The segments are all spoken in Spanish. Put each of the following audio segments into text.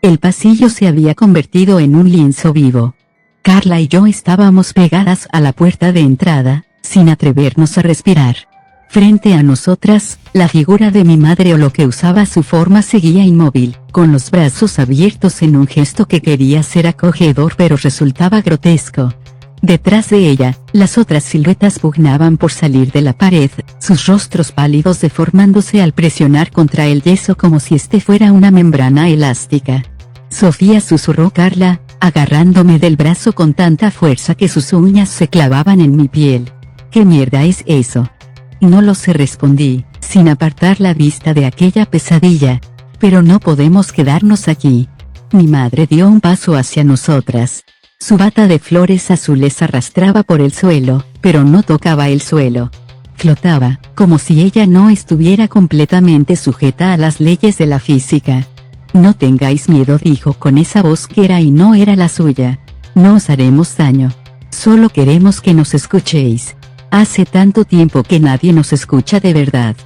El pasillo se había convertido en un lienzo vivo. Carla y yo estábamos pegadas a la puerta de entrada, sin atrevernos a respirar. Frente a nosotras, la figura de mi madre o lo que usaba su forma seguía inmóvil, con los brazos abiertos en un gesto que quería ser acogedor pero resultaba grotesco. Detrás de ella, las otras siluetas pugnaban por salir de la pared, sus rostros pálidos deformándose al presionar contra el yeso como si este fuera una membrana elástica. Sofía, susurró Carla, agarrándome del brazo con tanta fuerza que sus uñas se clavaban en mi piel. ¿Qué mierda es eso? No lo sé, respondí, sin apartar la vista de aquella pesadilla. Pero no podemos quedarnos aquí. Mi madre dio un paso hacia nosotras. Su bata de flores azules arrastraba por el suelo, pero no tocaba el suelo. Flotaba, como si ella no estuviera completamente sujeta a las leyes de la física. No tengáis miedo, dijo con esa voz que era y no era la suya. No os haremos daño. Solo queremos que nos escuchéis. Hace tanto tiempo que nadie nos escucha de verdad.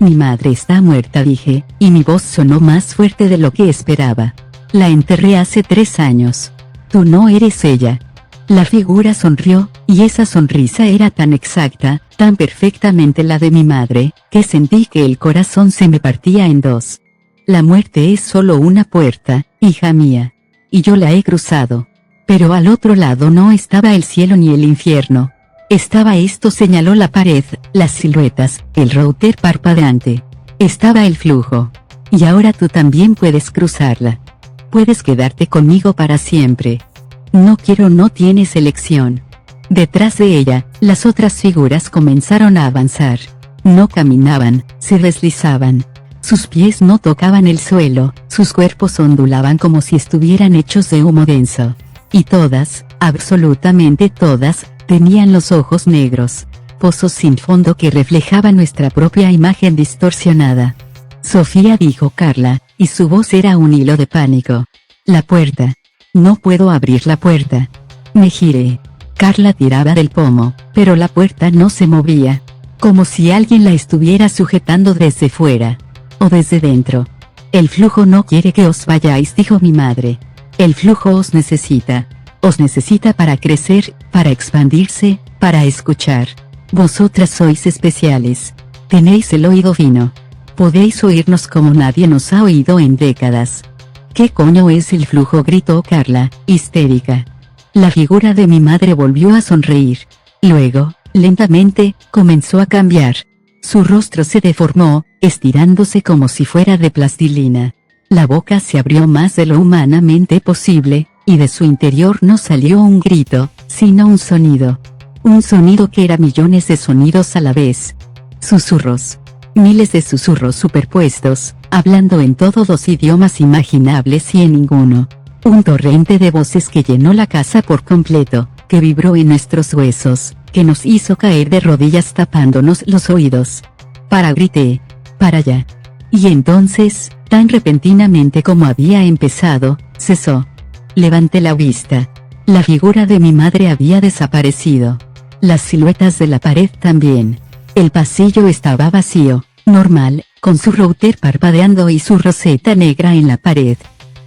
Mi madre está muerta, dije, y mi voz sonó más fuerte de lo que esperaba. La enterré hace 3 años. Tú no eres ella. La figura sonrió, y esa sonrisa era tan exacta, tan perfectamente la de mi madre, que sentí que el corazón se me partía en dos. La muerte es solo una puerta, hija mía. Y yo la he cruzado. Pero al otro lado no estaba el cielo ni el infierno. Estaba esto, señaló la pared, las siluetas, el router parpadeante. Estaba el flujo. Y ahora tú también puedes cruzarla. Puedes quedarte conmigo para siempre. No quiero, no tienes elección. Detrás de ella, las otras figuras comenzaron a avanzar. No caminaban, se deslizaban. Sus pies no tocaban el suelo, sus cuerpos ondulaban como si estuvieran hechos de humo denso. Y todas, absolutamente todas, tenían los ojos negros, pozos sin fondo que reflejaban nuestra propia imagen distorsionada. Sofía, dijo Carla, y su voz era un hilo de pánico. La puerta. No puedo abrir la puerta. Me giré. Carla tiraba del pomo, pero la puerta no se movía. Como si alguien la estuviera sujetando desde fuera. O desde dentro. El flujo no quiere que os vayáis, dijo mi madre. El flujo os necesita. Os necesita para crecer, para expandirse, para escuchar. Vosotras sois especiales. Tenéis el oído fino. Podéis oírnos como nadie nos ha oído en décadas. ¿Qué coño es el flujo?, gritó Carla, histérica. La figura de mi madre volvió a sonreír. Luego, lentamente, comenzó a cambiar. Su rostro se deformó, estirándose como si fuera de plastilina. La boca se abrió más de lo humanamente posible, y de su interior no salió un grito, sino un sonido. Un sonido que era millones de sonidos a la vez. Susurros. Miles de susurros superpuestos, hablando en todos los idiomas imaginables y en ninguno. Un torrente de voces que llenó la casa por completo, que vibró en nuestros huesos, que nos hizo caer de rodillas tapándonos los oídos. Grité. Para allá. Y entonces, tan repentinamente como había empezado, cesó. Levanté la vista. La figura de mi madre había desaparecido. Las siluetas de la pared también. El pasillo estaba vacío, normal, con su router parpadeando y su roseta negra en la pared.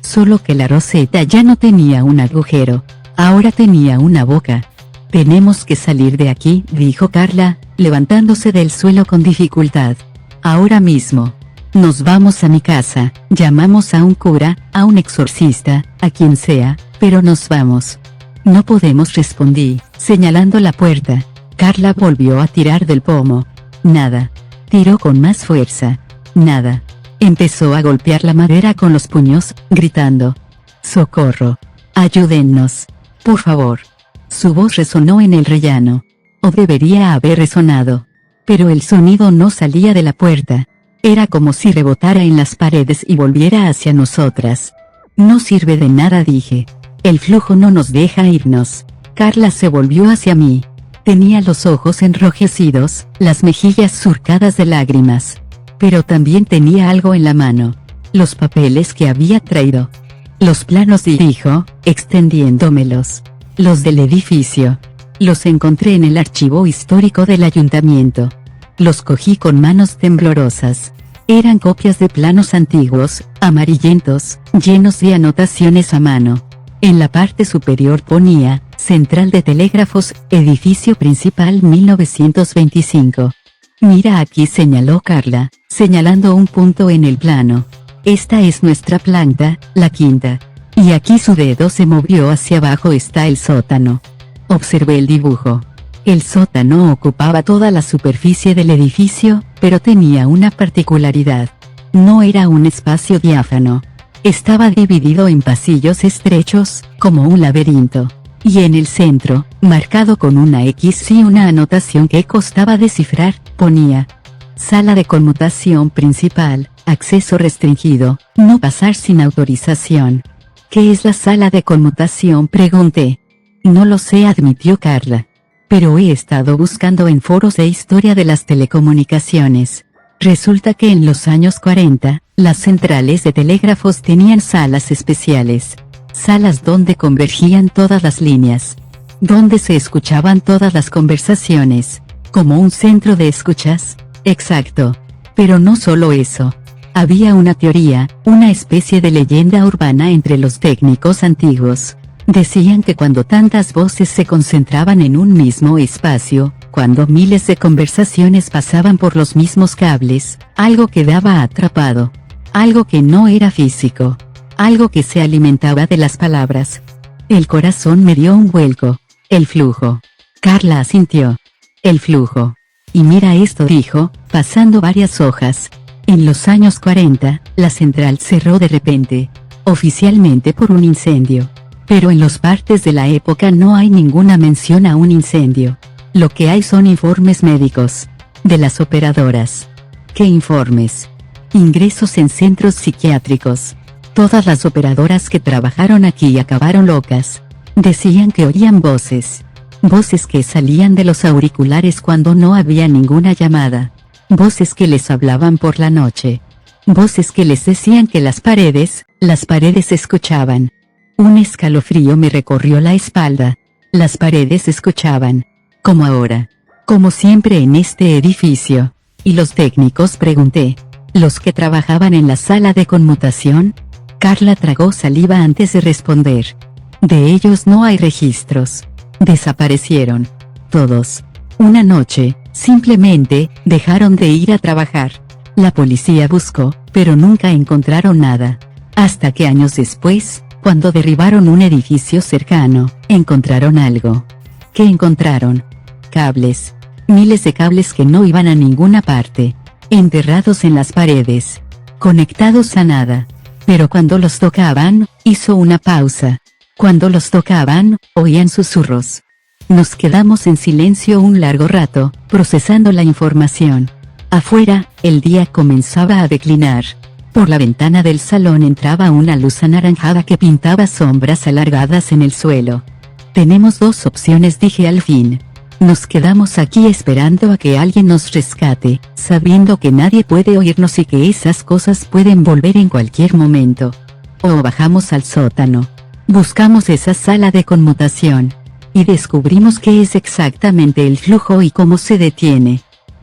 Solo que la roseta ya no tenía un agujero, ahora tenía una boca. Tenemos que salir de aquí, dijo Carla, levantándose del suelo con dificultad. Ahora mismo. Nos vamos a mi casa, llamamos a un cura, a un exorcista, a quien sea, pero nos vamos. No podemos, respondí, señalando la puerta. Carla volvió a tirar del pomo. Nada. Tiró con más fuerza. Nada. Empezó a golpear la madera con los puños, gritando. ¡Socorro! ¡Ayúdennos! ¡Por favor! Su voz resonó en el rellano. O debería haber resonado. Pero el sonido no salía de la puerta. Era como si rebotara en las paredes y volviera hacia nosotras. No sirve de nada, dije. El flujo no nos deja irnos. Carla se volvió hacia mí. Tenía los ojos enrojecidos, las mejillas surcadas de lágrimas. Pero también tenía algo en la mano. Los papeles que había traído. Los planos, dijo, extendiéndomelos. Los del edificio. Los encontré en el archivo histórico del ayuntamiento. Los cogí con manos temblorosas. Eran copias de planos antiguos, amarillentos, llenos de anotaciones a mano. En la parte superior ponía, Central de Telégrafos, edificio principal 1925. Mira aquí, señaló Carla, señalando un punto en el plano. Esta es nuestra planta, la quinta. Y aquí su dedo se movió hacia abajo, está el sótano. Observé el dibujo. El sótano ocupaba toda la superficie del edificio, pero tenía una particularidad. No era un espacio diáfano. Estaba dividido en pasillos estrechos, como un laberinto. Y en el centro, marcado con una X y una anotación que costaba descifrar, ponía: Sala de conmutación principal, acceso restringido, no pasar sin autorización. ¿Qué es la sala de conmutación?, pregunté. No lo sé, admitió Carla. Pero he estado buscando en foros de historia de las telecomunicaciones. Resulta que en los años 40, las centrales de telégrafos tenían salas especiales. Salas donde convergían todas las líneas. Donde se escuchaban todas las conversaciones. Como un centro de escuchas. Exacto. Pero no solo eso. Había una teoría, una especie de leyenda urbana entre los técnicos antiguos. Decían que cuando tantas voces se concentraban en un mismo espacio, cuando miles de conversaciones pasaban por los mismos cables, algo quedaba atrapado. Algo que no era físico. Algo que se alimentaba de las palabras. El corazón me dio un vuelco. El flujo. Carla asintió. El flujo. Y mira esto, dijo, pasando varias hojas. En los años 40, la central cerró de repente. Oficialmente por un incendio. Pero en los partes de la época no hay ninguna mención a un incendio. Lo que hay son informes médicos. De las operadoras. ¿Qué informes? Ingresos en centros psiquiátricos. Todas las operadoras que trabajaron aquí acabaron locas. Decían que oían voces. Voces que salían de los auriculares cuando no había ninguna llamada. Voces que les hablaban por la noche. Voces que les decían que las paredes escuchaban. Un escalofrío me recorrió la espalda. Las paredes escuchaban. Como ahora. Como siempre en este edificio. ¿Y los técnicos?, pregunté. ¿Los que trabajaban en la sala de conmutación? Carla tragó saliva antes de responder. De ellos no hay registros. Desaparecieron. Todos. Una noche, simplemente, dejaron de ir a trabajar. La policía buscó, pero nunca encontraron nada. Hasta que años después, cuando derribaron un edificio cercano, encontraron algo. ¿Qué encontraron? Cables. Miles de cables que no iban a ninguna parte. Enterrados en las paredes. Conectados a nada. Pero cuando los tocaban, hizo una pausa. Cuando los tocaban, oían susurros. Nos quedamos en silencio un largo rato, procesando la información. Afuera, el día comenzaba a declinar. Por la ventana del salón entraba una luz anaranjada que pintaba sombras alargadas en el suelo. Tenemos dos opciones, dije al fin. Nos quedamos aquí esperando a que alguien nos rescate, sabiendo que nadie puede oírnos y que esas cosas pueden volver en cualquier momento. O bajamos al sótano. Buscamos esa sala de conmutación. Y descubrimos qué es exactamente el flujo y cómo se detiene.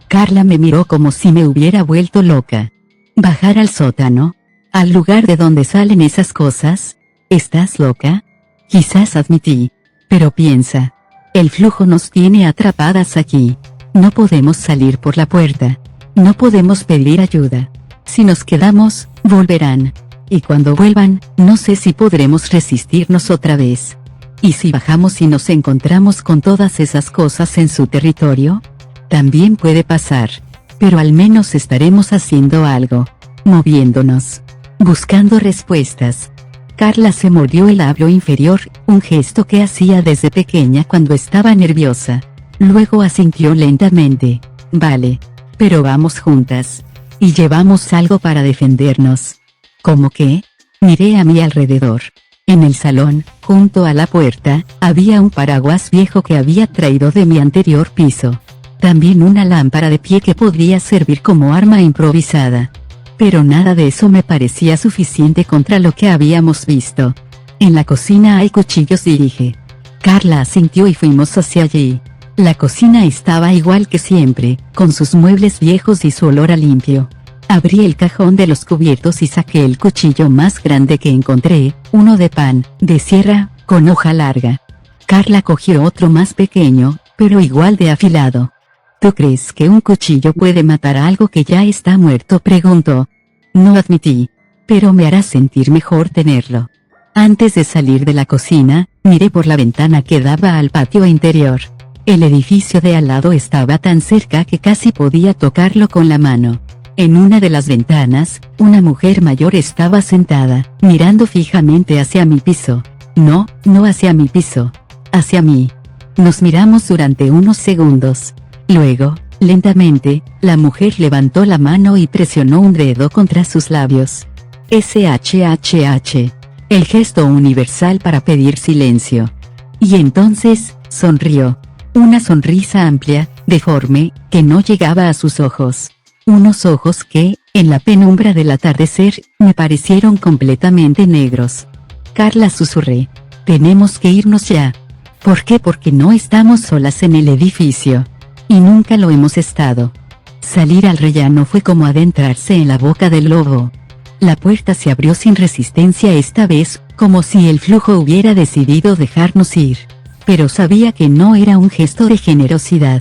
Carla me miró como si me hubiera vuelto loca. ¿Bajar al sótano? ¿Al lugar de donde salen esas cosas? ¿Estás loca? Quizás, admití. Pero piensa. El flujo nos tiene atrapadas aquí. No podemos salir por la puerta. No podemos pedir ayuda. Si nos quedamos, volverán. Y cuando vuelvan, no sé si podremos resistirnos otra vez. ¿Y si bajamos y nos encontramos con todas esas cosas en su territorio? También puede pasar. Pero al menos estaremos haciendo algo. Moviéndonos. Buscando respuestas. Carla se mordió el labio inferior, un gesto que hacía desde pequeña cuando estaba nerviosa. Luego asintió lentamente. Vale. Pero vamos juntas. Y llevamos algo para defendernos. ¿Cómo qué? Miré a mi alrededor. En el salón, junto a la puerta, había un paraguas viejo que había traído de mi anterior piso. También una lámpara de pie que podría servir como arma improvisada. Pero nada de eso me parecía suficiente contra lo que habíamos visto. En la cocina hay cuchillos, dije. Carla asintió y fuimos hacia allí. La cocina estaba igual que siempre, con sus muebles viejos y su olor a limpio. Abrí el cajón de los cubiertos y saqué el cuchillo más grande que encontré, uno de pan, de sierra, con hoja larga. Carla cogió otro más pequeño, pero igual de afilado. ¿Tú crees que un cuchillo puede matar a algo que ya está muerto?, preguntó. No admití. Pero me hará sentir mejor tenerlo. Antes de salir de la cocina, miré por la ventana que daba al patio interior. El edificio de al lado estaba tan cerca que casi podía tocarlo con la mano. En una de las ventanas, una mujer mayor estaba sentada, mirando fijamente hacia mi piso. No hacia mi piso. Hacia mí. Nos miramos durante unos segundos. Luego, lentamente, la mujer levantó la mano y presionó un dedo contra sus labios. SHHH. El gesto universal para pedir silencio. Y entonces, sonrió. Una sonrisa amplia, deforme, que no llegaba a sus ojos. Unos ojos que, en la penumbra del atardecer, me parecieron completamente negros. Carla, susurré. Tenemos que irnos ya. ¿Por qué? Porque no estamos solas en el edificio. Y nunca lo hemos estado. Salir al rellano fue como adentrarse en la boca del lobo. La puerta se abrió sin resistencia esta vez, como si el flujo hubiera decidido dejarnos ir. Pero sabía que no era un gesto de generosidad.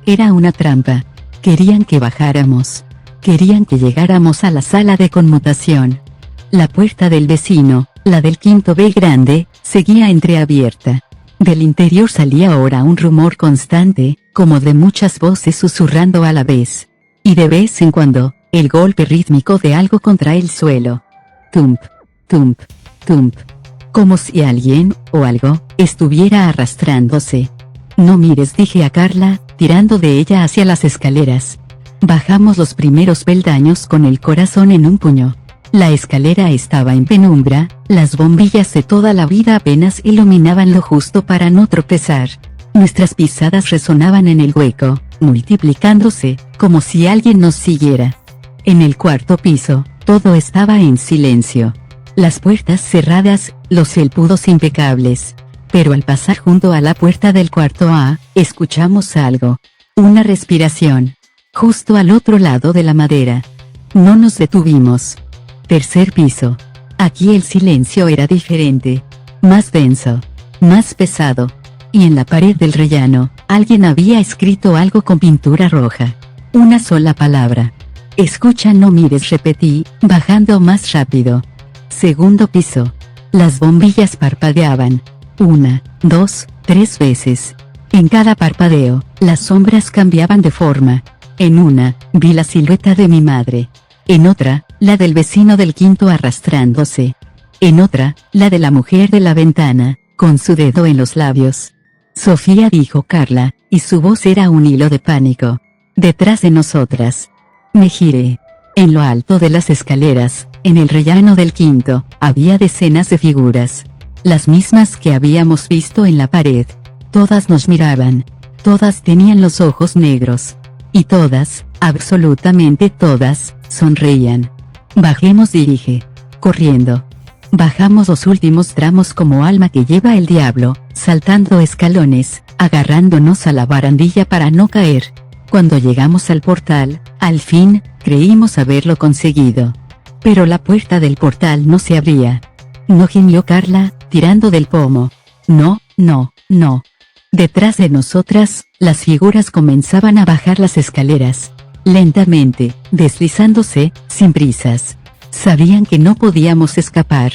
Era una trampa. Querían que bajáramos. Querían que llegáramos a la sala de conmutación. La puerta del vecino, la del quinto B grande, seguía entreabierta. Del interior salía ahora un rumor constante, como de muchas voces susurrando a la vez. Y de vez en cuando, el golpe rítmico de algo contra el suelo. Tump, tump, tump. Como si alguien, o algo, estuviera arrastrándose. No mires, dije a Carla, tirando de ella hacia las escaleras. Bajamos los primeros peldaños con el corazón en un puño. La escalera estaba en penumbra, las bombillas de toda la vida apenas iluminaban lo justo para no tropezar. Nuestras pisadas resonaban en el hueco, multiplicándose, como si alguien nos siguiera. En el cuarto piso, todo estaba en silencio. Las puertas cerradas, los felpudos impecables. Pero al pasar junto a la puerta del cuarto A, escuchamos algo. Una respiración. Justo al otro lado de la madera. No nos detuvimos. Tercer piso. Aquí el silencio era diferente. Más denso. Más pesado. Y en la pared del rellano, alguien había escrito algo con pintura roja. Una sola palabra. Escucha, no mires, repetí, bajando más rápido. Segundo piso. Las bombillas parpadeaban. 1, 2, 3 veces. En cada parpadeo, las sombras cambiaban de forma. En una, vi la silueta de mi madre. En otra, la del vecino del quinto arrastrándose. En otra, la de la mujer de la ventana, con su dedo en los labios. Sofía, dijo Carla, y su voz era un hilo de pánico. Detrás de nosotras. Me giré. En lo alto de las escaleras, en el rellano del quinto, había decenas de figuras. Las mismas que habíamos visto en la pared. Todas nos miraban. Todas tenían los ojos negros. Y todas, absolutamente todas, sonreían. Bajemos, dije. Corriendo. Bajamos los últimos tramos como alma que lleva el diablo, saltando escalones, agarrándonos a la barandilla para no caer. Cuando llegamos al portal, al fin, creímos haberlo conseguido. Pero la puerta del portal no se abría. No, gimió Carla, tirando del pomo. No. Detrás de nosotras, las figuras comenzaban a bajar las escaleras. Lentamente, deslizándose, sin prisas. Sabían que no podíamos escapar.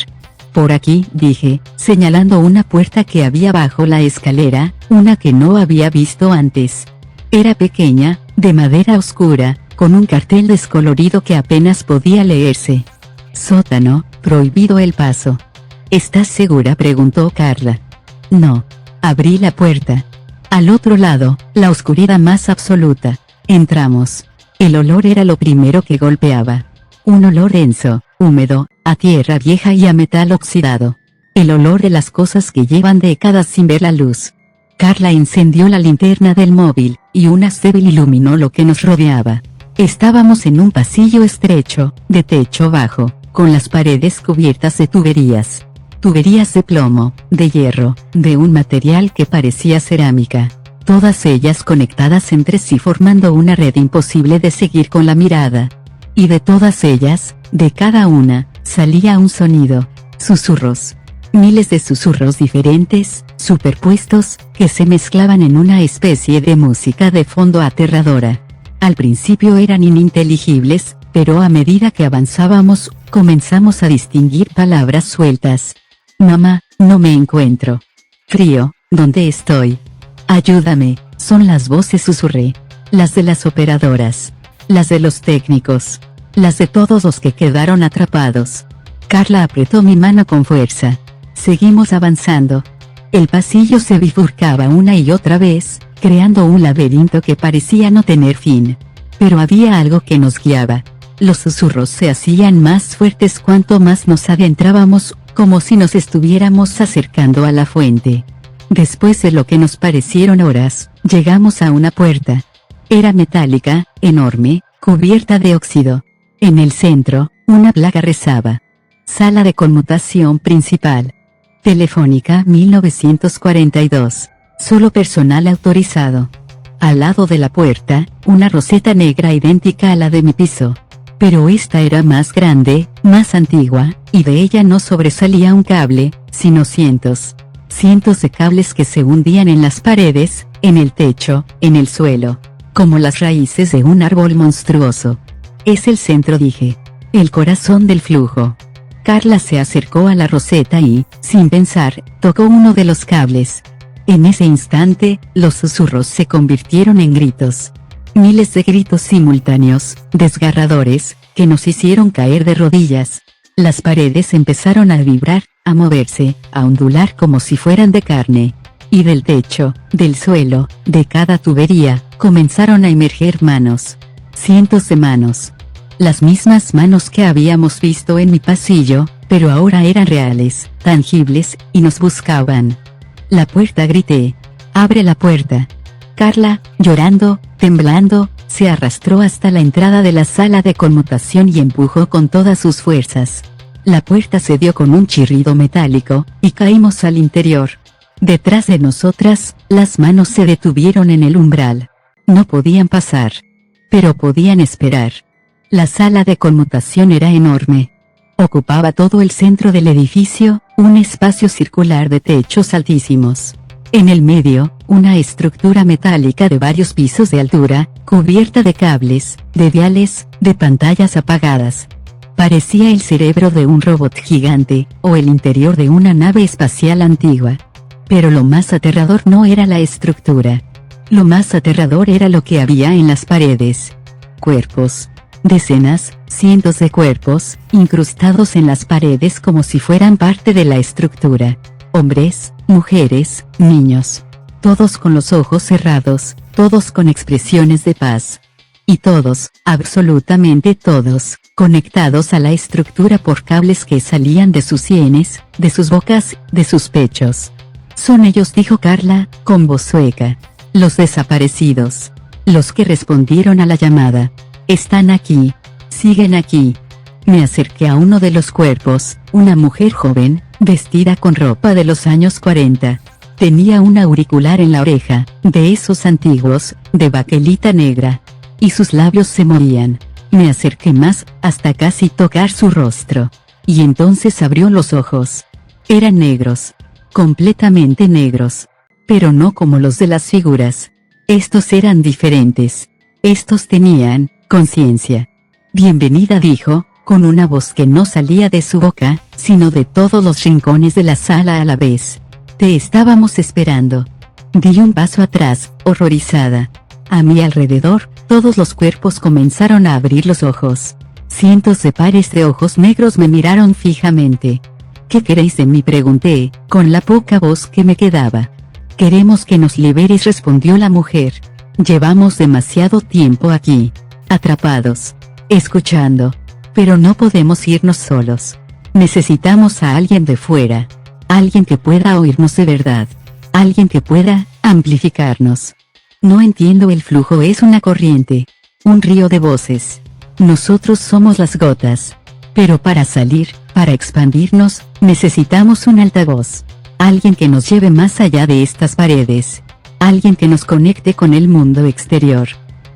Por aquí, dije, señalando una puerta que había bajo la escalera, una que no había visto antes. Era pequeña, de madera oscura, con un cartel descolorido que apenas podía leerse. Sótano, prohibido el paso. ¿Estás segura?, preguntó Carla. No. Abrí la puerta. Al otro lado, la oscuridad más absoluta. Entramos. El olor era lo primero que golpeaba. Un olor denso, húmedo, a tierra vieja y a metal oxidado. El olor de las cosas que llevan décadas sin ver la luz. Carla encendió la linterna del móvil, y una débil iluminó lo que nos rodeaba. Estábamos en un pasillo estrecho, de techo bajo, con las paredes cubiertas de tuberías. Tuberías de plomo, de hierro, de un material que parecía cerámica. Todas ellas conectadas entre sí formando una red imposible de seguir con la mirada. Y de todas ellas, de cada una, salía un sonido. Susurros. Miles de susurros diferentes, superpuestos, que se mezclaban en una especie de música de fondo aterradora. Al principio eran ininteligibles, pero a medida que avanzábamos, comenzamos a distinguir palabras sueltas. Mamá, no me encuentro. Frío, ¿dónde estoy? Ayúdame, son las voces, susurré. Las de las operadoras. Las de los técnicos. Las de todos los que quedaron atrapados. Carla apretó mi mano con fuerza. Seguimos avanzando. El pasillo se bifurcaba una y otra vez, creando un laberinto que parecía no tener fin. Pero había algo que nos guiaba. Los susurros se hacían más fuertes cuanto más nos adentrábamos, como si nos estuviéramos acercando a la fuente. Después de lo que nos parecieron horas, llegamos a una puerta. Era metálica, enorme, cubierta de óxido. En el centro, una placa rezaba. Sala de conmutación principal. Telefónica 1942. Solo personal autorizado. Al lado de la puerta, una roseta negra idéntica a la de mi piso. Pero esta era más grande, más antigua, y de ella no sobresalía un cable, sino cientos de cables que se hundían en las paredes, en el techo, en el suelo, como las raíces de un árbol monstruoso. Es el centro, dije. El corazón del flujo. Carla se acercó a la roseta y, sin pensar, tocó uno de los cables. En ese instante, los susurros se convirtieron en gritos. Miles de gritos simultáneos, desgarradores, que nos hicieron caer de rodillas. Las paredes empezaron a vibrar, a moverse, a ondular como si fueran de carne. Y del techo, del suelo, de cada tubería, comenzaron a emerger manos. Cientos de manos. Las mismas manos que habíamos visto en mi pasillo, pero ahora eran reales, tangibles, y nos buscaban. La puerta, grité. Abre la puerta. Carla, llorando, temblando, se arrastró hasta la entrada de la sala de conmutación y empujó con todas sus fuerzas. La puerta se dio con un chirrido metálico, y caímos al interior. Detrás de nosotras, las manos se detuvieron en el umbral. No podían pasar. Pero podían esperar. La sala de conmutación era enorme. Ocupaba todo el centro del edificio, un espacio circular de techos altísimos. En el medio, una estructura metálica de varios pisos de altura, cubierta de cables, de diales, de pantallas apagadas. Parecía el cerebro de un robot gigante, o el interior de una nave espacial antigua. Pero lo más aterrador no era la estructura. Lo más aterrador era lo que había en las paredes. Cuerpos. Decenas, cientos de cuerpos, incrustados en las paredes como si fueran parte de la estructura. Hombres, mujeres, niños. Todos con los ojos cerrados, todos con expresiones de paz. Y todos, absolutamente todos, conectados a la estructura por cables que salían de sus sienes, de sus bocas, de sus pechos. Son ellos, dijo Carla, con voz sueca. Los desaparecidos. Los que respondieron a la llamada. Están aquí. Siguen aquí. Me acerqué a uno de los cuerpos, una mujer joven, vestida con ropa de los años 40. Tenía un auricular en la oreja, de esos antiguos, de baquelita negra. Y sus labios se movían. Me acerqué más, hasta casi tocar su rostro. Y entonces abrió los ojos. Eran negros. Completamente negros. Pero no como los de las figuras. Estos eran diferentes. Estos tenían conciencia. Bienvenida, dijo, con una voz que no salía de su boca, sino de todos los rincones de la sala a la vez. Te estábamos esperando. Di un paso atrás, horrorizada. A mi alrededor, todos los cuerpos comenzaron a abrir los ojos. Cientos de pares de ojos negros me miraron fijamente. ¿Qué queréis de mí?, pregunté, con la poca voz que me quedaba. Queremos que nos liberes, respondió la mujer. Llevamos demasiado tiempo aquí, atrapados, escuchando. Pero no podemos irnos solos. Necesitamos a alguien de fuera. Alguien que pueda oírnos de verdad. Alguien que pueda amplificarnos. No entiendo, el flujo es una corriente. Un río de voces. Nosotros somos las gotas. Pero para salir, para expandirnos, necesitamos un altavoz. Alguien que nos lleve más allá de estas paredes. Alguien que nos conecte con el mundo exterior.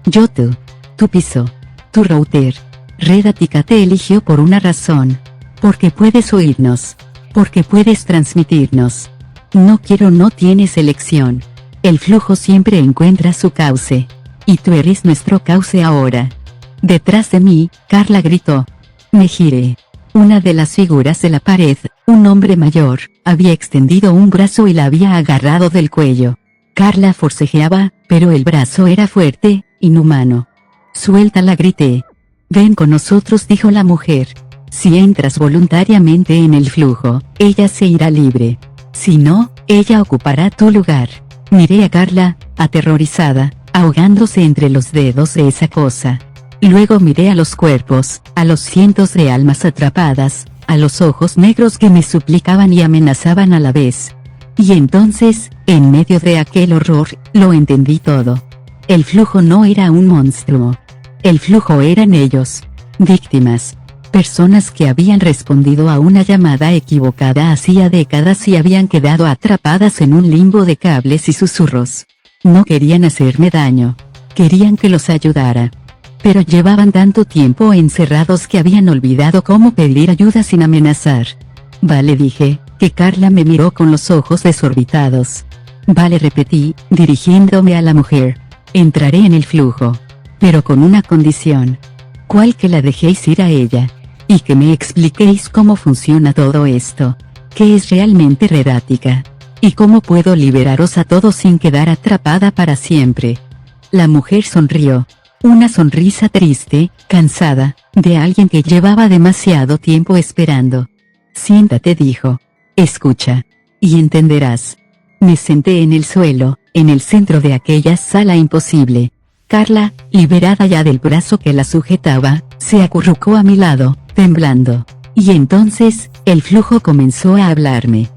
Yo, tú piso, tu router. Redática te eligió por una razón. Porque puedes oírnos. Porque puedes transmitirnos. No quiero, no tienes elección. El flujo siempre encuentra su cauce. Y tú eres nuestro cauce ahora. Detrás de mí, Carla gritó. Me giré. Una de las figuras de la pared, un hombre mayor, había extendido un brazo y la había agarrado del cuello. Carla forcejeaba, pero el brazo era fuerte, inhumano. Suéltala, grité. Ven con nosotros, dijo la mujer. Si entras voluntariamente en el flujo, ella se irá libre. Si no, ella ocupará tu lugar. Miré a Carla, aterrorizada, ahogándose entre los dedos de esa cosa. Luego miré a los cuerpos, a los cientos de almas atrapadas, a los ojos negros que me suplicaban y amenazaban a la vez. Y entonces, en medio de aquel horror, lo entendí todo. El flujo no era un monstruo. El flujo eran ellos. Víctimas. Personas que habían respondido a una llamada equivocada hacía décadas y habían quedado atrapadas en un limbo de cables y susurros. No querían hacerme daño. Querían que los ayudara. Pero llevaban tanto tiempo encerrados que habían olvidado cómo pedir ayuda sin amenazar. Vale, dije, que Carla me miró con los ojos desorbitados. Vale, repetí, dirigiéndome a la mujer. Entraré en el flujo. Pero con una condición. ¿Cuál? Que la dejéis ir a ella. Y que me expliquéis cómo funciona todo esto. ¿Qué es realmente Redática? ¿Y cómo puedo liberaros a todos sin quedar atrapada para siempre? La mujer sonrió. Una sonrisa triste, cansada, de alguien que llevaba demasiado tiempo esperando. Siéntate, dijo. Escucha. Y entenderás. Me senté en el suelo, en el centro de aquella sala imposible. Carla, liberada ya del brazo que la sujetaba, se acurrucó a mi lado, temblando. Y entonces, el flujo comenzó a hablarme.